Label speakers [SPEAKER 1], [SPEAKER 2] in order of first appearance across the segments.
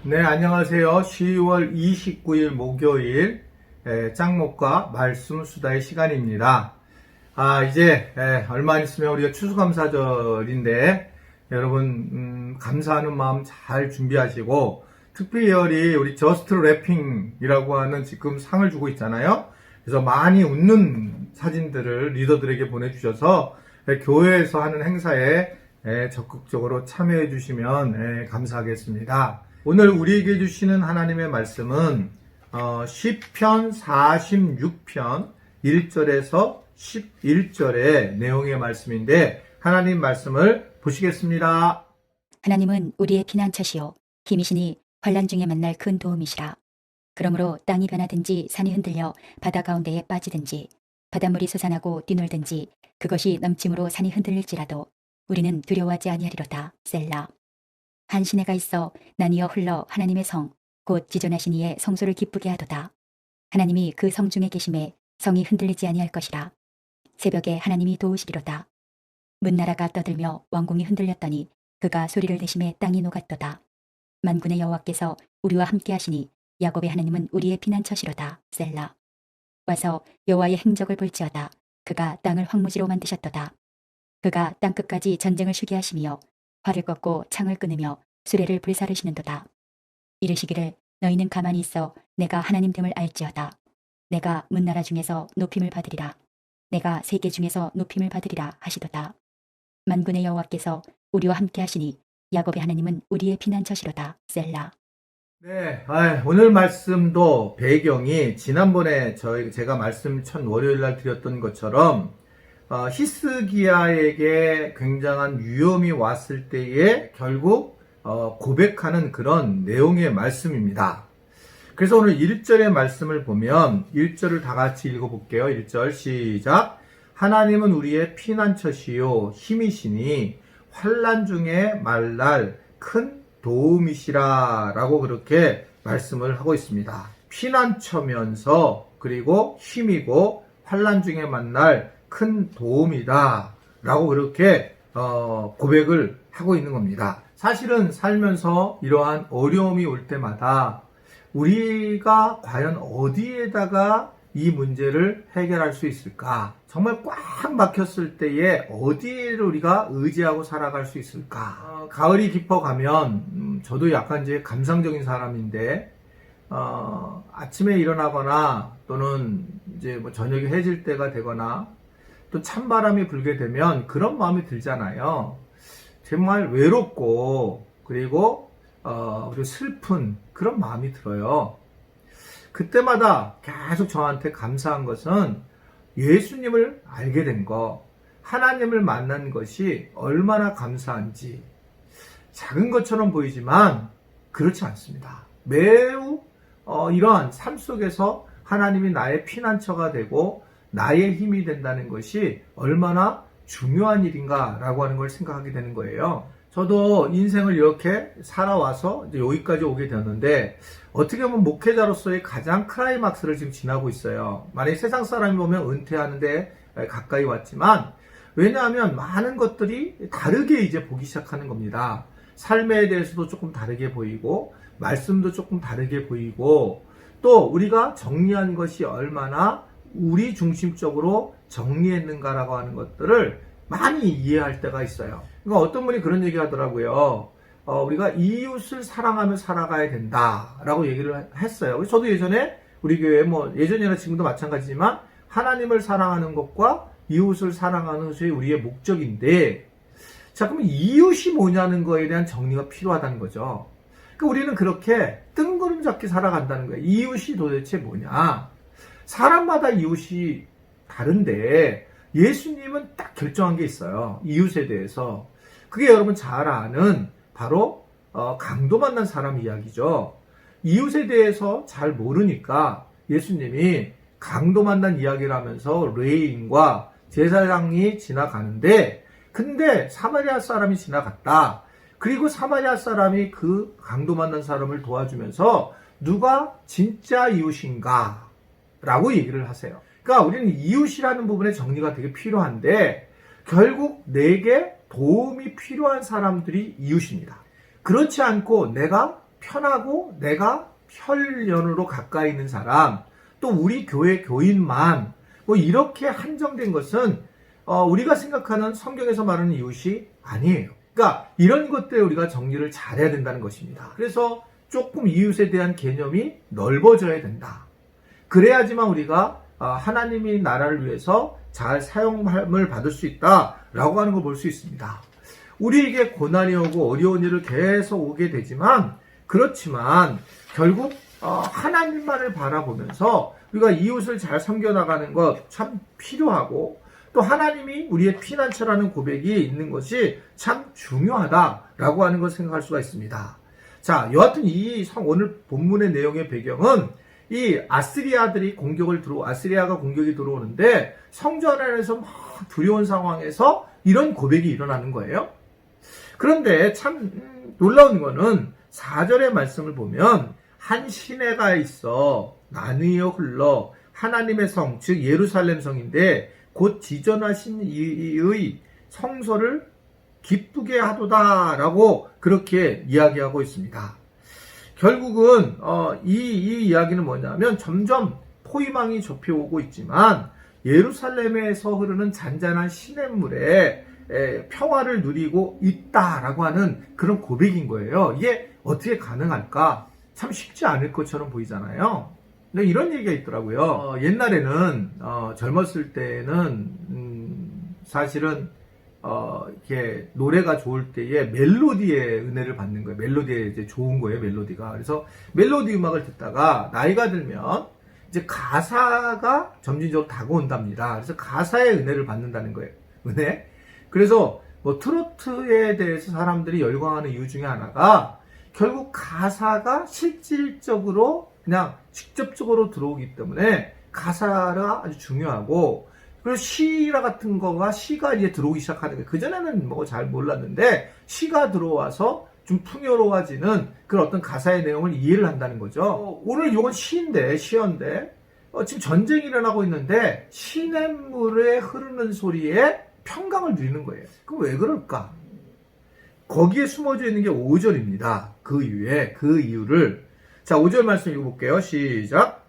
[SPEAKER 1] 네, 안녕하세요. 12월 29일 목요일 짱목과 말씀 수다의 시간입니다. 이제 얼마 안 있으면 우리가 추수감사절인데 여러분 감사하는 마음 잘 준비하시고 특별히 우리 저스트 래핑이라고 하는 지금 상을 주고 있잖아요. 그래서 많이 웃는 사진들을 리더들에게 보내주셔서 교회에서 하는 행사에 적극적으로 참여해 주시면 감사하겠습니다. 오늘 우리에게 주시는 하나님의 말씀은 시편 46편 1절에서 11절의 내용의 말씀인데 하나님 말씀을 보시겠습니다.
[SPEAKER 2] 하나님은 우리의 피난처시요 힘이시니 환난 중에 만날 큰 도움이시라. 그러므로 땅이 변하든지 산이 흔들려 바다 가운데에 빠지든지 바닷물이 솟아나고 뛰놀든지 그것이 넘침으로 산이 흔들릴지라도 우리는 두려워하지 아니하리로다. 셀라. 한 시내가 있어 나뉘어 흘러 하나님의 성 곧 지존하신 이의 성소를 기쁘게 하도다. 하나님이 그 성 중에 계심에 성이 흔들리지 아니할 것이라. 새벽에 하나님이 도우시리로다. 문나라가 떠들며 왕궁이 흔들렸더니 그가 소리를 내심에 땅이 녹았도다. 만군의 여호와께서 우리와 함께 하시니 야곱의 하나님은 우리의 피난처시로다. 셀라. 와서 여호와의 행적을 볼지어다. 그가 땅을 황무지로 만드셨도다. 그가 땅끝까지 전쟁을 쉬게 하시며 활을 꺾고 창을 끊으며 수레를 불사르시는도다. 이르시기를 너희는 가만히 있어 내가 하나님 됨을 알지어다. 내가 문나라 중에서 높임을 받으리라. 내가 세계 중에서 높임을 받으리라 하시도다. 만군의 여호와께서 우리와 함께 하시니 야곱의 하나님은 우리의 피난처시로다. 셀라.
[SPEAKER 1] 네, 오늘 말씀도 배경이 지난번에 제가 말씀 첫 월요일 날 드렸던 것처럼 히스기야에게 굉장한 위험이 왔을 때에 결국 고백하는 그런 내용의 말씀입니다. 그래서 오늘 1절의 말씀을 보면 1절을 다 같이 읽어볼게요. 1절 시작. 하나님은 우리의 피난처시요 힘이시니 환난 중에 만날 큰 도움이시라 라고 그렇게 말씀을 하고 있습니다. 피난처면서 그리고 힘이고 환난 중에 만날 큰 도움이다 라고 그렇게 고백을 하고 있는 겁니다. 사실은 살면서 이러한 어려움이 올 때마다 우리가 과연 어디에다가 이 문제를 해결할 수 있을까? 정말 꽉 막혔을 때에 어디를 우리가 의지하고 살아갈 수 있을까? 가을이 깊어가면 저도 약간 이제 감상적인 사람인데 아침에 일어나거나 또는 이제 뭐 저녁에 해질 때가 되거나 또 찬바람이 불게 되면 그런 마음이 들잖아요. 정말 외롭고 그리고 슬픈 그런 마음이 들어요. 그때마다 계속 저한테 감사한 것은 예수님을 알게 된 거, 하나님을 만난 것이 얼마나 감사한지. 작은 것처럼 보이지만 그렇지 않습니다. 매우 이러한 삶 속에서 하나님이 나의 피난처가 되고 나의 힘이 된다는 것이 얼마나 중요한 일인가라고 하는 걸 생각하게 되는 거예요. 저도 인생을 이렇게 살아와서 이제 여기까지 오게 되었는데 어떻게 보면 목회자로서의 가장 클라이막스를 지금 지나고 있어요. 만약에 세상 사람이 보면 은퇴하는데 가까이 왔지만 왜냐하면 많은 것들이 다르게 이제 보기 시작하는 겁니다. 삶에 대해서도 조금 다르게 보이고 말씀도 조금 다르게 보이고 또 우리가 정리한 것이 얼마나 우리 중심적으로 정리했는가라고 하는 것들을 많이 이해할 때가 있어요. 그러니까 어떤 분이 그런 얘기 하더라고요. 우리가 이웃을 사랑하며 살아가야 된다라고 얘기를 했어요. 저도 예전에 우리 교회 예전이나 지금도 마찬가지지만 하나님을 사랑하는 것과 이웃을 사랑하는 것이 우리의 목적인데 자, 그러면 이웃이 뭐냐는 거에 대한 정리가 필요하다는 거죠. 그러니까 우리는 그렇게 뜬구름 잡기 살아간다는 거예요. 이웃이 도대체 뭐냐? 사람마다 이웃이 다른데 예수님은 딱 결정한 게 있어요. 이웃에 대해서. 그게 여러분 잘 아는 바로 강도 만난 사람 이야기죠. 이웃에 대해서 잘 모르니까 예수님이 강도 만난 이야기를 하면서 레인과 제사장이 지나가는데 근데 사마리아 사람이 지나갔다. 그리고 사마리아 사람이 그 강도 만난 사람을 도와주면서 누가 진짜 이웃인가 라고 얘기를 하세요. 그러니까 우리는 이웃이라는 부분의 정리가 되게 필요한데 결국 내게 도움이 필요한 사람들이 이웃입니다. 그렇지 않고 내가 편하고 내가 혈연으로 가까이 있는 사람, 또 우리 교회 교인만 뭐 이렇게 한정된 것은 우리가 생각하는 성경에서 말하는 이웃이 아니에요. 그러니까 이런 것들에 우리가 정리를 잘해야 된다는 것입니다. 그래서 조금 이웃에 대한 개념이 넓어져야 된다. 그래야지만 우리가 하나님이 나라를 위해서 잘 사용함을 받을 수 있다라고 하는 걸 볼 수 있습니다. 우리에게 고난이 오고 어려운 일을 계속 오게 되지만, 그렇지만 결국 하나님만을 바라보면서 우리가 이웃을 잘 섬겨나가는 것 참 필요하고, 또 하나님이 우리의 피난처라는 고백이 있는 것이 참 중요하다라고 하는 것을 생각할 수가 있습니다. 자, 여하튼 오늘 본문의 내용의 배경은 이 아스리아가 공격이 들어오는데 성전 안에서 막 두려운 상황에서 이런 고백이 일어나는 거예요. 그런데 참 놀라운 거는 4절의 말씀을 보면 한 시내가 있어 나뉘어 흘러 하나님의 성, 즉 예루살렘 성인데 곧 지전하신 이의 성소를 기쁘게 하도다라고 그렇게 이야기하고 있습니다. 결국은 이 이야기는 뭐냐면 점점 포위망이 좁혀오고 있지만 예루살렘에서 흐르는 잔잔한 시냇물에 평화를 누리고 있다라고 하는 그런 고백인 거예요. 이게 어떻게 가능할까? 참 쉽지 않을 것처럼 보이잖아요. 근데 이런 얘기가 있더라고요. 옛날에는 젊었을 때는 사실은 이렇게 노래가 좋을 때에 멜로디의 은혜를 받는 거예요. 멜로디에 이제 좋은 거예요, 멜로디가. 그래서 멜로디 음악을 듣다가 나이가 들면 이제 가사가 점진적으로 다가온답니다. 그래서 가사의 은혜를 받는다는 거예요. 은혜. 그래서 뭐 트로트에 대해서 사람들이 열광하는 이유 중에 하나가 결국 가사가 실질적으로 그냥 직접적으로 들어오기 때문에 가사가 아주 중요하고, 그리고 시라 같은 거가 시가 이제 들어오기 시작하는 거예요. 그전에는 뭐 잘 몰랐는데 시가 들어와서 좀 풍요로워지는 그런 어떤 가사의 내용을 이해를 한다는 거죠. 오늘 이건 시인데 지금 전쟁이 일어나고 있는데 시냇물에 흐르는 소리에 평강을 누리는 거예요. 그럼 왜 그럴까? 거기에 숨어져 있는 게 5절입니다. 그 이유를. 자, 5절 말씀 읽어볼게요. 시작.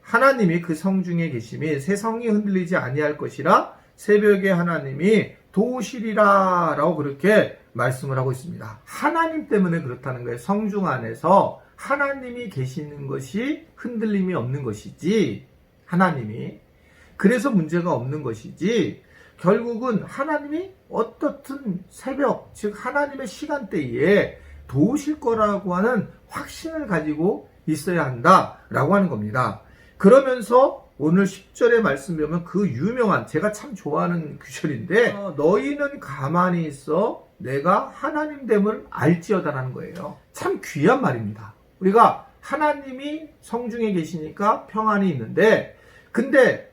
[SPEAKER 1] 하나님이 그 성 중에 계심이 새 성이 흔들리지 아니할 것이라 새벽에 하나님이 도우시리라 라고 그렇게 말씀을 하고 있습니다. 하나님 때문에 그렇다는 거예요. 성중 안에서 하나님이 계시는 것이 흔들림이 없는 것이지, 하나님이. 그래서 문제가 없는 것이지, 결국은 하나님이 어떻든 새벽, 즉 하나님의 시간대에 도우실 거라고 하는 확신을 가지고 있어야 한다라고 하는 겁니다. 그러면서 오늘 10절의 말씀 보면 그 유명한, 제가 참 좋아하는 구절인데 너희는 가만히 있어 내가 하나님됨을 알지어다라는 거예요. 참 귀한 말입니다. 우리가 하나님이 성중에 계시니까 평안이 있는데, 근데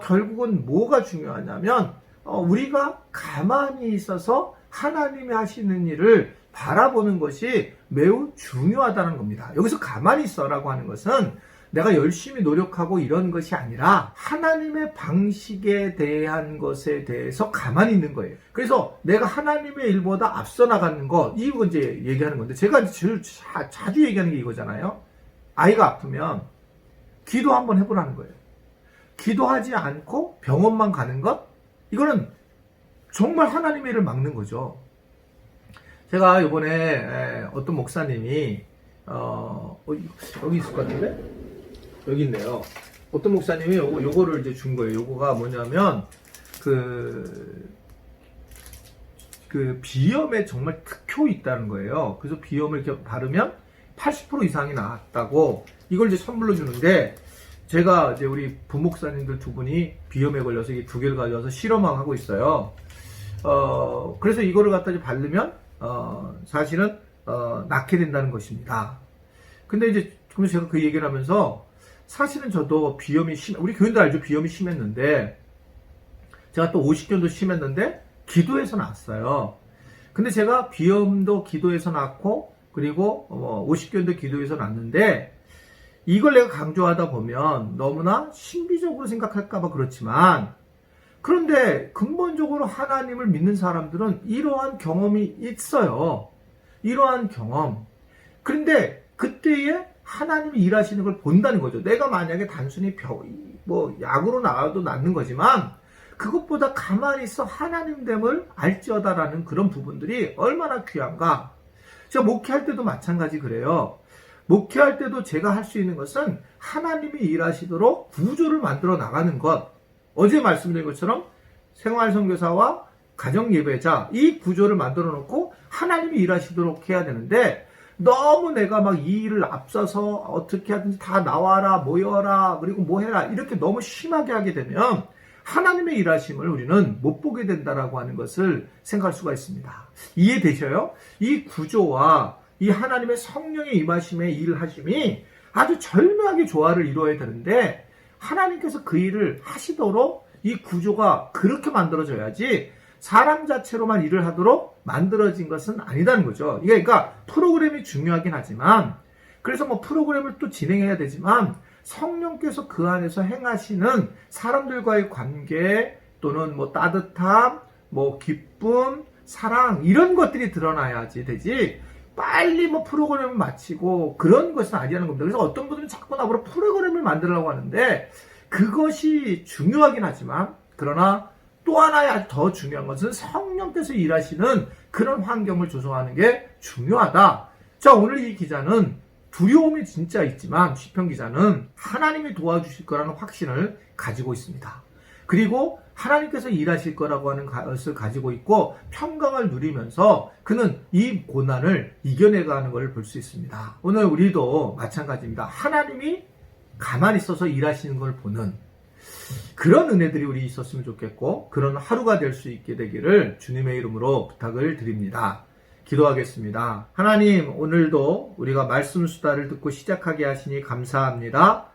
[SPEAKER 1] 결국은 뭐가 중요하냐면 우리가 가만히 있어서 하나님이 하시는 일을 바라보는 것이 매우 중요하다는 겁니다. 여기서 가만히 있어라고 하는 것은 내가 열심히 노력하고 이런 것이 아니라 하나님의 방식에 대한 것에 대해서 가만히 있는 거예요. 그래서 내가 하나님의 일보다 앞서 나가는 것, 이거 이제 얘기하는 건데, 제가 제일 자주 얘기하는 게 이거잖아요. 아이가 아프면 기도 한번 해보라는 거예요. 기도하지 않고 병원만 가는 것? 이거는 정말 하나님의 일을 막는 거죠. 제가 이번에 어떤 목사님이 여기 있을 것 같은데? 여기 있네요. 어떤 목사님이 요거를 이제 준 거예요. 요거가 뭐냐면 그 비염에 정말 특효 있다는 거예요. 그래서 비염을 이렇게 바르면 80% 이상이 나았다고 이걸 이제 선물로 주는데, 제가 이제 우리 부목사님들 두 분이 비염에 걸려서 이 두 개를 가져와서 실험을 하고 있어요. 그래서 이거를 갖다 이제 바르면 사실은 낫게 된다는 것입니다. 근데 이제 그러면 제가 그 얘기를 하면서, 사실은 저도 비염이 우리 교인들 알죠? 비염이 심했는데, 제가 또 50견도 심했는데 기도해서 나았어요. 근데 제가 비염도 기도해서 낫고, 그리고 50견도 기도해서 낫는데, 이걸 내가 강조하다 보면 너무나 신비적으로 생각할까봐 그렇지만, 그런데 근본적으로 하나님을 믿는 사람들은 이러한 경험이 있어요. 이러한 경험. 그런데 그때에 하나님이 일하시는 걸 본다는 거죠. 내가 만약에 단순히 약으로 나와도 낫는 거지만 그것보다 가만히 있어 하나님됨을 알지어다라는 그런 부분들이 얼마나 귀한가. 제가 목회할 때도 마찬가지 그래요. 목회할 때도 제가 할 수 있는 것은 하나님이 일하시도록 구조를 만들어 나가는 것. 어제 말씀드린 것처럼 생활선교사와 가정예배자 이 구조를 만들어 놓고 하나님이 일하시도록 해야 되는데 너무 내가 막 이 일을 앞서서 어떻게 하든지 다 나와라 모여라 그리고 뭐 해라 이렇게 너무 심하게 하게 되면 하나님의 일하심을 우리는 못 보게 된다라고 하는 것을 생각할 수가 있습니다. 이해되셔요? 이 구조와 이 하나님의 성령의 임하심의 일하심이 아주 절묘하게 조화를 이루어야 되는데 하나님께서 그 일을 하시도록 이 구조가 그렇게 만들어져야지 사람 자체로만 일을 하도록 만들어진 것은 아니다는 거죠. 이게 그러니까 프로그램이 중요하긴 하지만 그래서 뭐 프로그램을 또 진행해야 되지만 성령께서 그 안에서 행하시는 사람들과의 관계 또는 뭐 따뜻함, 뭐 기쁨, 사랑 이런 것들이 드러나야지 되지 빨리 뭐 프로그램을 마치고 그런 것은 아니라는 겁니다. 그래서 어떤 분들은 자꾸 나보고 프로그램을 만들려고 하는데 그것이 중요하긴 하지만 그러나 또 하나의 아주 더 중요한 것은 성령께서 일하시는 그런 환경을 조성하는 게 중요하다. 자, 오늘 이 기자는 두려움이 진짜 있지만 시편 기자는 하나님이 도와주실 거라는 확신을 가지고 있습니다. 그리고 하나님께서 일하실 거라고 하는 것을 가지고 있고 평강을 누리면서 그는 이 고난을 이겨내가는 걸 볼 수 있습니다. 오늘 우리도 마찬가지입니다. 하나님이 가만히 있어서 일하시는 걸 보는 그런 은혜들이 우리 있었으면 좋겠고 그런 하루가 될 수 있게 되기를 주님의 이름으로 부탁을 드립니다. 기도하겠습니다. 하나님, 오늘도 우리가 말씀 수다를 듣고 시작하게 하시니 감사합니다.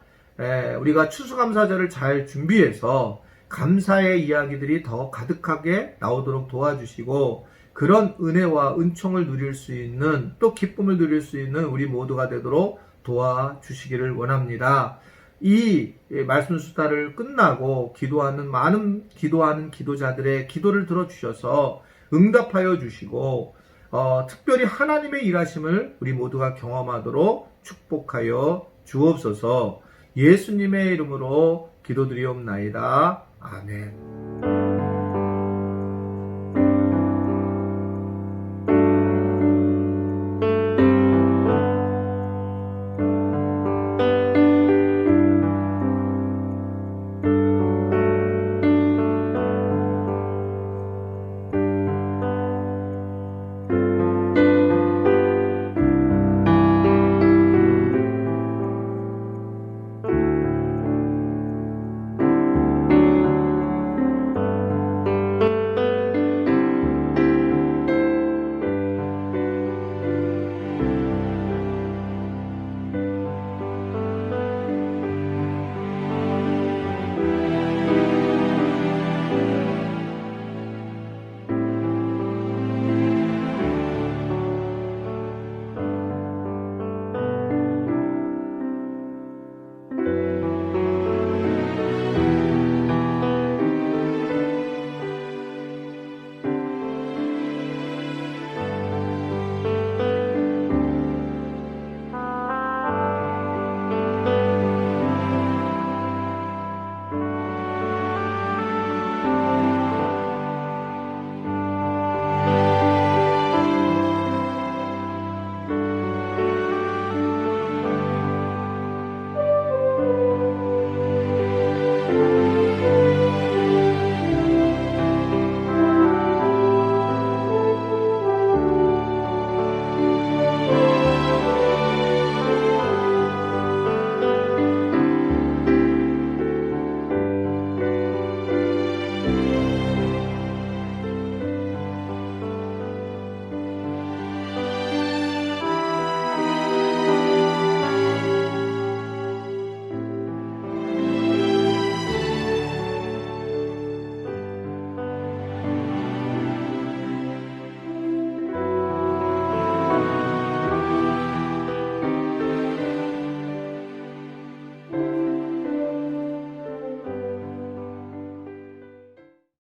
[SPEAKER 1] 우리가 추수감사절을 잘 준비해서 감사의 이야기들이 더 가득하게 나오도록 도와주시고 그런 은혜와 은총을 누릴 수 있는 또 기쁨을 누릴 수 있는 우리 모두가 되도록 도와주시기를 원합니다. 이 말씀 수다를 끝나고 기도하는 기도자들의 기도를 들어주셔서 응답하여 주시고 특별히 하나님의 일하심을 우리 모두가 경험하도록 축복하여 주옵소서. 예수님의 이름으로 기도드리옵나이다. 아멘.